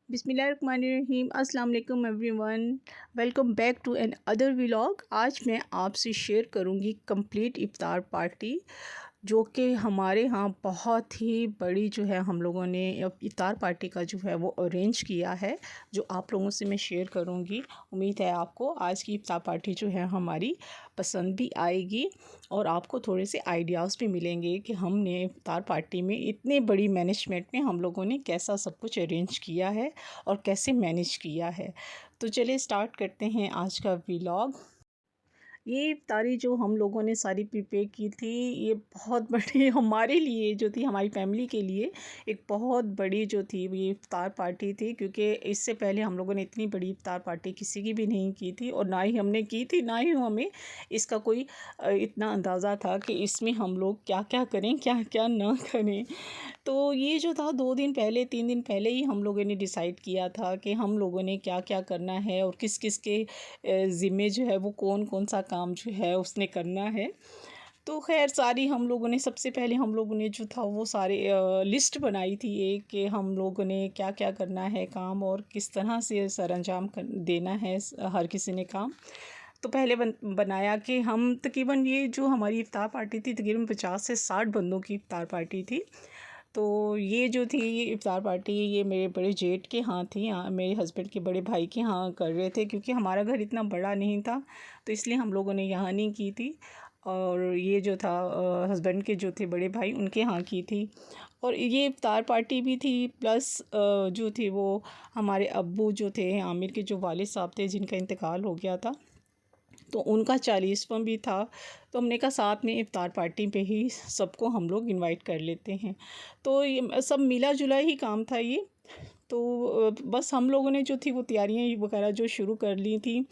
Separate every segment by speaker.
Speaker 1: बिस्मिल्लाहिर्रहमानिर्रहीम। अस्सलाम वालेकुम everyone, welcome back to another vlog. आज मैं आपसे शेयर करूंगी कंप्लीट इफ्तार पार्टी जो कि हमारे यहाँ बहुत ही बड़ी जो है हम लोगों ने इफ्तार पार्टी का जो है वो अरेंज किया है, जो आप लोगों से मैं शेयर करूंगी। उम्मीद है आपको आज की इफ्तार पार्टी जो है हमारी पसंद भी आएगी और आपको थोड़े से आइडियाज़ भी मिलेंगे कि हमने इफ्तार पार्टी में इतने बड़ी मैनेजमेंट में हम लोगों ने कैसा सब कुछ अरेंज किया है और कैसे मैनेज किया है। तो चलिए स्टार्ट करते हैं आज का व्लॉग। ये इफ्तारी जो हम लोगों ने सारी प्रिपेयर की थी, ये बहुत बड़ी हमारे लिए जो थी, हमारी फैमिली के लिए एक बहुत बड़ी जो थी ये इफ्तार पार्टी थी, क्योंकि इससे पहले हम लोगों ने इतनी बड़ी इफ्तार पार्टी किसी की भी नहीं की थी और ना ही हमने की थी, ना ही हमें इसका कोई इतना अंदाज़ा था कि इसमें हम लोग क्या क्या करें, क्या क्या ना करें। तो ये जो था 2 दिन पहले 3 दिन पहले ही हम लोगों ने डिसाइड किया था कि हम लोगों ने क्या क्या करना है और किस किस के ज़िम्मे जो है वो कौन कौन सा काम जो है उसने करना है। तो खैर सारी हम लोगों ने सबसे पहले हम लोगों ने जो था वो सारे लिस्ट बनाई थी एक, कि हम लोगों ने क्या क्या करना है काम और किस तरह से सरअंजाम देना है हर किसी ने काम। तो पहले बनाया कि हम तकरीबन ये जो हमारी इफ्तार पार्टी थी तकरीबन 50 से 60 बंदों की इफ्तार पार्टी थी। तो ये जो थी ये इफ्तार पार्टी ये मेरे बड़े जेठ के यहाँ थी, यहाँ मेरे हस्बैंड के बड़े भाई के यहाँ कर रहे थे, क्योंकि हमारा घर इतना बड़ा नहीं था तो इसलिए हम लोगों ने यहाँ नहीं की थी। और ये जो था हस्बैंड के जो थे बड़े भाई उनके यहाँ की थी। और ये इफ्तार पार्टी भी थी प्लस जो थी वो हमारे अब्बू जो थे आमिर के जो वालिद साहब थे जिनका इंतकाल हो गया था, तो उनका 40वां भी था। तो हमने कहा साथ में इफ्तार पार्टी पे ही सबको हम लोग इनवाइट कर लेते हैं। तो ये सब मिला जुला ही काम था ये। तो बस हम लोगों ने जो थी वो तैयारियां वगैरह जो शुरू कर ली थी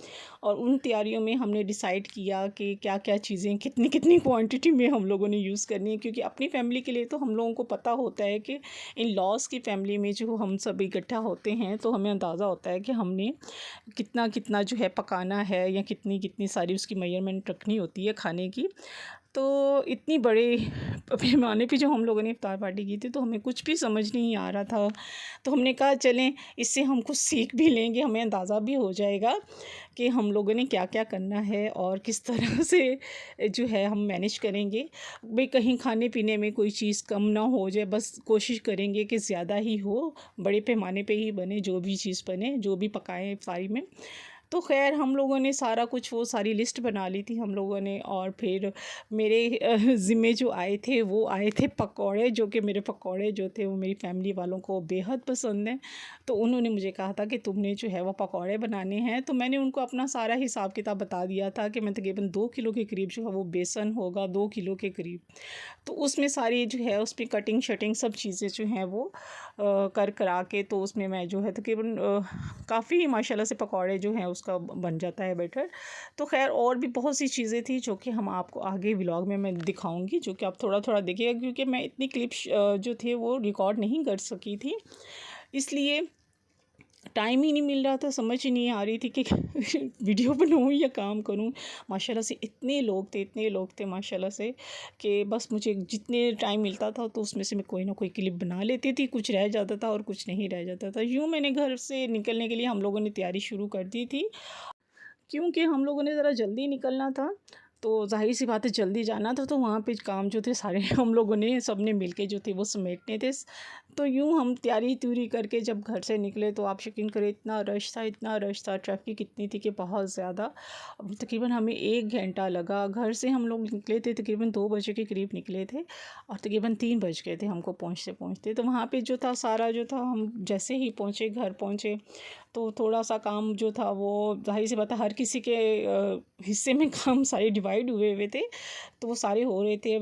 Speaker 1: और उन तैयारियों में हमने डिसाइड किया कि क्या क्या चीज़ें कितनी कितनी क्वांटिटी में हम लोगों ने यूज़ करनी है, क्योंकि अपनी फैमिली के लिए तो हम लोगों को पता होता है कि इन लॉज की फैमिली में जो हम सब इकट्ठा होते हैं तो हमें अंदाज़ा होता है कि हमने कितना कितना जो है पकाना है या कितनी कितनी सारी उसकी मेजरमेंट रखनी होती है खाने की। तो इतनी बड़े पैमाने पे जो हम लोगों ने इफ्तार पार्टी की थी तो हमें कुछ भी समझ नहीं आ रहा था। तो हमने कहा चलें इससे हम कुछ सीख भी लेंगे, हमें अंदाज़ा भी हो जाएगा कि हम लोगों ने क्या क्या करना है और किस तरह से जो है हम मैनेज करेंगे। भाई कहीं खाने पीने में कोई चीज़ कम ना हो जाए, बस कोशिश करेंगे कि ज़्यादा ही हो, बड़े पैमाने पे ही बने, जो भी चीज़ बने जो भी पकाएं इफ्तारी में। तो ख़ैर हम लोगों ने सारा कुछ वो सारी लिस्ट बना ली थी हम लोगों ने। और फिर मेरे ज़िम्मे जो आए थे वो आए थे पकौड़े, जो कि मेरे पकौड़े जो थे वो मेरी फैमिली वालों को बेहद पसंद हैं। तो उन्होंने मुझे कहा था कि तुमने जो है वो पकौड़े बनाने हैं। तो मैंने उनको अपना सारा हिसाब किताब बता दिया था कि मैं तकरीबन 2 किलो के करीब जो है वो बेसन होगा, 2 किलो के करीब। तो उसमें सारी जो है उसमें कटिंग शटिंग सब चीज़ें जो हैं वो कर करा के तो उसमें मैं जो है तकरीबन काफ़ी माशाल्लाह से पकौड़े जो हैं उसका बन जाता है बैटर। तो ख़ैर और भी बहुत सी चीज़ें थी जो कि हम आपको आगे व्लॉग में मैं दिखाऊंगी, जो कि आप थोड़ा थोड़ा देखिएगा, क्योंकि मैं इतनी क्लिप्स जो थे वो रिकॉर्ड नहीं कर सकी थी, इसलिए टाइम ही नहीं मिल रहा था, समझ ही नहीं आ रही थी कि वीडियो बनाऊँ या काम करूँ। माशाल्लाह से इतने लोग थे माशाल्लाह से कि बस मुझे जितने टाइम मिलता था तो उसमें से मैं कोई ना कोई क्लिप बना लेती थी, कुछ रह जाता था और कुछ नहीं रह जाता था। यूँ मैंने घर से निकलने के लिए हम लोगों ने तैयारी शुरू कर दी थी, क्योंकि हम लोगों ने ज़रा जल्दी निकलना था। तो ज़ाहिर-सी बात है जल्दी जाना था, तो वहाँ पे काम जो थे सारे हम लोगों ने सब ने मिल के जो थे वो समेटने थे। तो यूँ हम तैयारी-त्यूरी करके जब घर से निकले तो आप यकीन करें इतना रश था, ट्रैफ़िक इतनी थी कि बहुत ज़्यादा। अब तकरीबन हमें 1 घंटा लगा। घर से हम लोग निकले थे तकरीबन 2 बजे के करीब निकले थे और तकरीबन 3 बज गए थे हमको पहुँचते-पहुँचते। तो वहाँ पे जो था सारा जो था हम जैसे ही पहुँचे, घर पहुँचे, तो थोड़ा-सा काम जो था वो ज़ाहिर-सी बात है हर किसी के हिस्से में काम सारे डिवाइड हुए हुए थे, तो वो सारे हो रहे थे।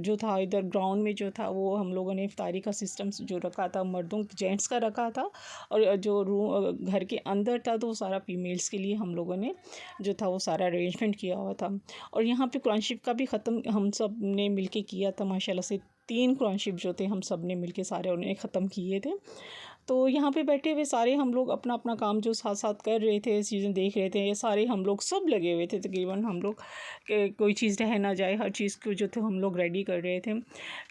Speaker 1: जो था इधर ग्राउंड में जो था वो हम लोगों ने इफ्तारी का सिस्टम जो रखा था मर्दों जेंट्स का रखा था, और जो घर के अंदर था तो वो सारा फीमेल्स के लिए हम लोगों ने जो था वो सारा अरेंजमेंट किया हुआ था। और यहाँ पे कुरान शरीफ का भी ख़त्म हम सब ने मिल के किया था माशाल्लाह से। 3 कुरान शरीफ जो थे हम सब ने मिल के सारे उन्हें ख़त्म किए थे। तो यहाँ पे बैठे हुए सारे हम लोग अपना अपना काम जो साथ साथ कर रहे थे, चीज़ें देख रहे थे, ये सारे हम लोग सब लगे हुए थे तकरीबन। हम लोग कोई चीज़ रह ना जाए, हर चीज़ को जो थे हम लोग रेडी कर रहे थे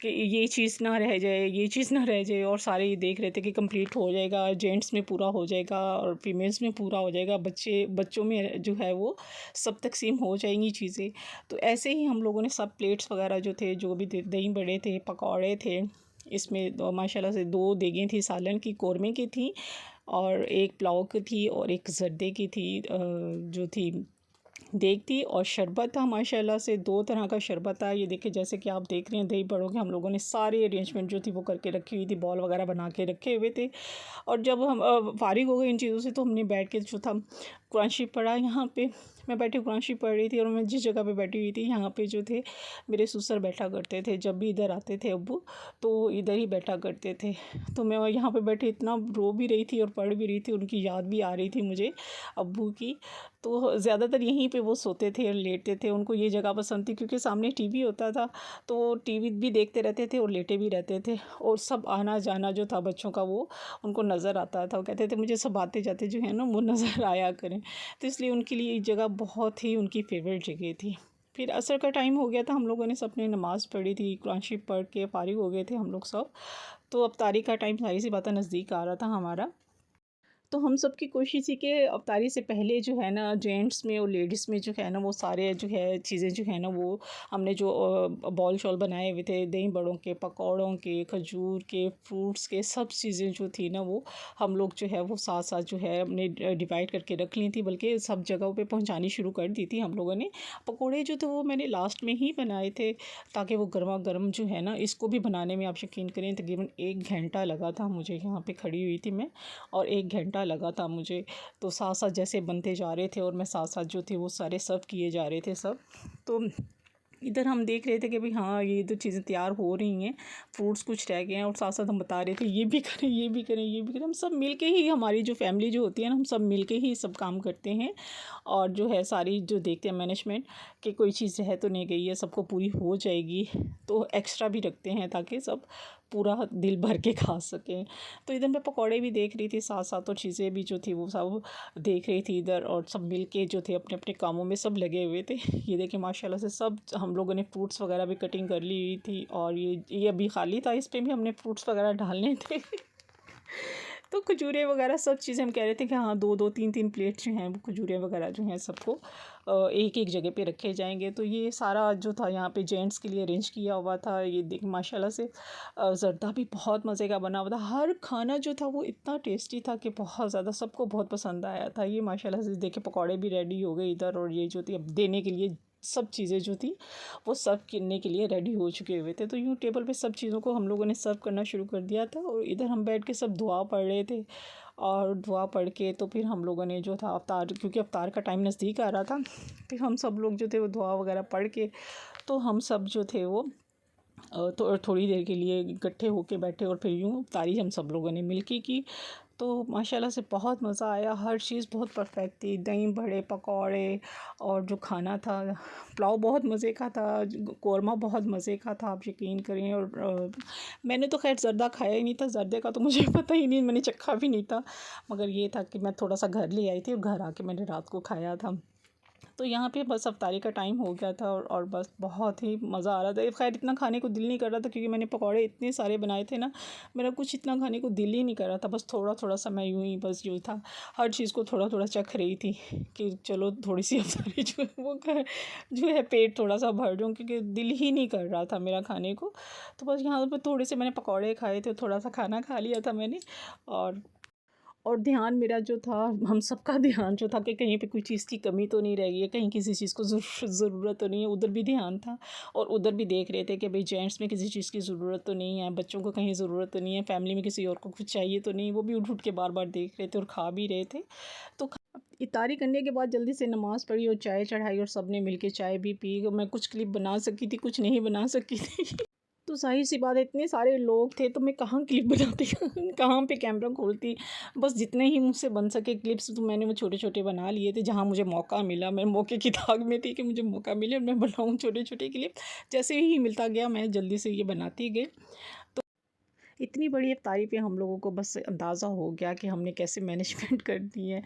Speaker 1: कि ये चीज़ ना रह जाए, ये चीज़ ना रह जाए। और सारे ये देख रहे थे कि कंप्लीट हो जाएगा, जेंट्स में पूरा हो जाएगा और फीमेल्स में पूरा हो जाएगा, बच्चों में जो है वो सब तकसीम हो जाएंगी चीज़ें। तो ऐसे ही हम लोगों ने सब प्लेट्स वगैरह जो थे, जो भी दही बड़े थे, पकौड़े थे, इसमें माशाल्लाह से 2 देगें थी सालन की, कोरमे की थी, और एक पुलाव की थी, और एक ज़र्दे की थी, जो थी देग थी, और शरबत था माशाल्लाह से 2 तरह का शरबत था। ये देखिए जैसे कि आप देख रहे हैं दही बड़ों के हम लोगों ने सारे अरेंजमेंट जो थी वो करके रखी हुई थी, बॉल वगैरह बना के रखे हुए थे। और जब हम फ़ारिग हो गए इन चीज़ों से, तो हमने बैठ के जो था कुरान शरीफ पढ़ा। यहाँ पे मैं बैठी कुरान शरीफ पढ़ रही थी, और मैं जिस जगह पे बैठी हुई थी यहाँ पे जो थे मेरे ससुर बैठा करते थे। जब भी इधर आते थे अब्बू, तो इधर ही बैठा करते थे। तो मैं यहाँ पे बैठी इतना रो भी रही थी और पढ़ भी रही थी, उनकी याद भी आ रही थी मुझे अब्बू की। तो ज़्यादातर यहीं पे वो सोते थे और लेटते थे, उनको ये जगह पसंद थी क्योंकि सामने टीवी होता था, तो वो टीवी भी देखते रहते थे और लेटे भी रहते थे। और सब आना जाना जो था बच्चों का वो उनको नज़र आता था। वो कहते थे मुझे सब आते जाते जो है ना वो नज़र आया करें। तो इसलिए उनके लिए ये जगह बहुत ही उनकी फ़ेवरेट जगह थी। फिर असर का टाइम हो गया था, हम लोगों ने सबने नमाज़ पढ़ी थी, कुरान शरीफ पढ़ के फ़ारिग हो गए थे हम लोग सब। तो अब तारीख़ का टाइम सारी सी बातें नज़दीक आ रहा था हमारा। तो हम सब की कोशिश थी कि अफ्तारी से पहले जो है ना जेंट्स में और लेडीज़ में जो है ना वो सारे जो है चीज़ें जो है ना वो हमने जो बॉल शॉल बनाए हुए थे, दही बड़ों के, पकौड़ों के, खजूर के, फ्रूट्स के, सब चीज़ें जो थी ना वो हम लोग जो है वो साथ साथ जो है हमने डिवाइड करके रख ली थी, बल्कि सब जगहों पे पहुंचानी शुरू कर दी थी हम लोगों ने। पकौड़े जो थे वो मैंने लास्ट में ही बनाए थे ताकि वो गर्मा गर्म जो है ना, इसको भी बनाने में आप यकीन करें तकरीबन 1 घंटा लगा था मुझे। यहाँ पे खड़ी हुई थी मैं और 1 घंटा लगा था मुझे। तो साथ साथ जैसे बनते जा रहे थे और मैं साथ साथ जो थे वो सारे सर्व किए जा रहे थे सब। तो इधर हम देख रहे थे कि भाई हाँ ये तो चीज़ें तैयार हो रही हैं, फ्रूट्स कुछ रह गए हैं, और साथ साथ हम बता रहे थे ये भी करें, ये भी करें, ये भी करें। हम सब मिल के ही, हमारी जो फैमिली जो होती है ना, हम सब मिल के ही सब काम करते हैं। और जो है सारी जो देखते हैं मैनेजमेंट कि कोई चीज़ रह तो नहीं गई है, सबको पूरी हो जाएगी, तो एक्स्ट्रा भी रखते हैं ताकि सब पूरा दिल भर के खा सकें। तो इधर मैं पकौड़े भी देख रही थी साथ साथ, और चीज़ें भी जो थी वो सब देख रही थी इधर, और सब मिल के जो थे अपने अपने कामों में सब लगे हुए थे। ये देखिए माशाल्लाह से सब हम लोगों ने फ्रूट्स वगैरह भी कटिंग कर ली हुई थी, और ये अभी खाली था, इस पे भी हमने फ्रूट्स वगैरह डालने थे। तो खजूरें वगैरह सब चीज़ें हम कह रहे थे कि हाँ 2-2 3-3 प्लेट जो हैं वो खजूरें वगैरह जो हैं सबको एक एक जगह पे रखे जाएंगे। तो ये सारा जो था यहाँ पे जेंट्स के लिए अरेंज किया हुआ था। ये देख माशाल्लाह से ज़र्दा भी बहुत मज़े का बना हुआ था। हर खाना जो था वो इतना टेस्टी था कि बहुत ज़्यादा सबको बहुत पसंद आया था। ये माशाल्लाह से देखिए पकौड़े भी रेडी हो गए इधर, और ये जो थी अब देने के लिए सब चीज़ें जो थी वो सर्व करने के लिए रेडी हो चुके हुए थे। तो यूँ टेबल पे सब चीज़ों को हम लोगों ने सर्व करना शुरू कर दिया था, और इधर हम बैठ के सब दुआ पढ़ रहे थे। और दुआ पढ़ के तो फिर हम लोगों ने जो था अफ्तार, क्योंकि अफ्तार का टाइम नज़दीक आ रहा था, फिर हम सब लोग जो थे वो दुआ वगैरह पढ़ के तो हम सब जो थे वो तो थोड़ी देर के लिए इकट्ठे होके बैठे, और फिर यूँ अफ्तारी हम सब लोगों ने मिल के की। तो माशाल्लाह से बहुत मज़ा आया, हर चीज़ बहुत परफेक्ट थी, दही बड़े, पकौड़े, और जो खाना था पुलाव बहुत मज़े का था, कोरमा बहुत मज़े का था, आप यकीन करें। और मैंने तो खैर ज़र्दा खाया ही नहीं था, ज़र्दे का तो मुझे पता ही नहीं, मैंने चखा भी नहीं था। मगर ये था कि मैं थोड़ा सा घर ले आई थी और घर आके मैंने रात को खाया था। तो यहाँ पे बस अफ्तारी का टाइम हो गया था, और बस बहुत ही मज़ा आ रहा था। खैर इतना खाने को दिल नहीं कर रहा था क्योंकि मैंने पकौड़े इतने सारे बनाए थे ना, मेरा कुछ इतना खाने को दिल ही नहीं कर रहा था। बस थोड़ा थोड़ा सा मैं यूँ ही बस जो था हर चीज़ को थोड़ा थोड़ा चख रही थी कि चलो थोड़ी सी अफ्तारी जो है वो जो है पेट थोड़ा सा भर दूँ, क्योंकि दिल ही नहीं कर रहा था मेरा खाने को। तो बस यहाँ पर थोड़े से मैंने पकौड़े खाए थे, थोड़ा सा खाना खा लिया था मैंने। और ध्यान मेरा जो था, हम सबका ध्यान जो था कि कहीं पे कोई चीज़ की कमी तो नहीं रह गई है, कहीं किसी चीज़ को ज़रूरत तो नहीं है, उधर भी ध्यान था। और उधर भी देख रहे थे कि भाई जेंट्स में किसी चीज़ की ज़रूरत तो नहीं है, बच्चों को कहीं ज़रूरत तो नहीं है, फैमिली में किसी और को कुछ चाहिए तो नहीं। वो भी उठ उठ के बार बार देख रहे थे और खा भी रहे थे। तो इफ्तारी करने के बाद जल्दी से नमाज़ पढ़ी और चाय चढ़ाई, और सब ने मिल के चाय भी पी। मैं कुछ क्लिप बना सकी थी, कुछ नहीं बना सकी थी। तो ज़ाहिर-सी बात है इतने सारे लोग थे तो मैं कहाँ क्लिप बनाती कहाँ पे कैमरा खोलती। बस जितने ही मुझसे बन सके क्लिप्स तो मैंने वो छोटे-छोटे बना लिए थे, जहाँ मुझे मौका मिला। मैं मौके की ताक में थी कि मुझे मौका मिले और मैं बनाऊँ छोटे-छोटे क्लिप। जैसे ही मिलता गया मैं जल्दी से ये बनाती गई। इतनी बड़ी इफ्तारी पे हम लोगों को बस अंदाज़ा हो गया कि हमने कैसे मैनेजमेंट करनी है।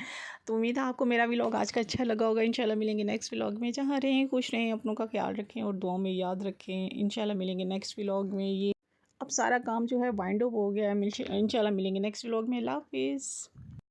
Speaker 1: तो उम्मीद है आपको मेरा व्लॉग आज का अच्छा लगा होगा। इंशाल्लाह मिलेंगे नेक्स्ट व्लॉग में। जहाँ रहें खुश रहें, अपनों का ख्याल रखें और दुआ में याद रखें। इंशाल्लाह मिलेंगे नेक्स्ट व्लॉग में। ये अब सारा काम जो है वाइंड अप हो गया है। इंशाल्लाह मिलेंगे नेक्स्ट व्लॉग में। अल्लाह हाफ़िज़।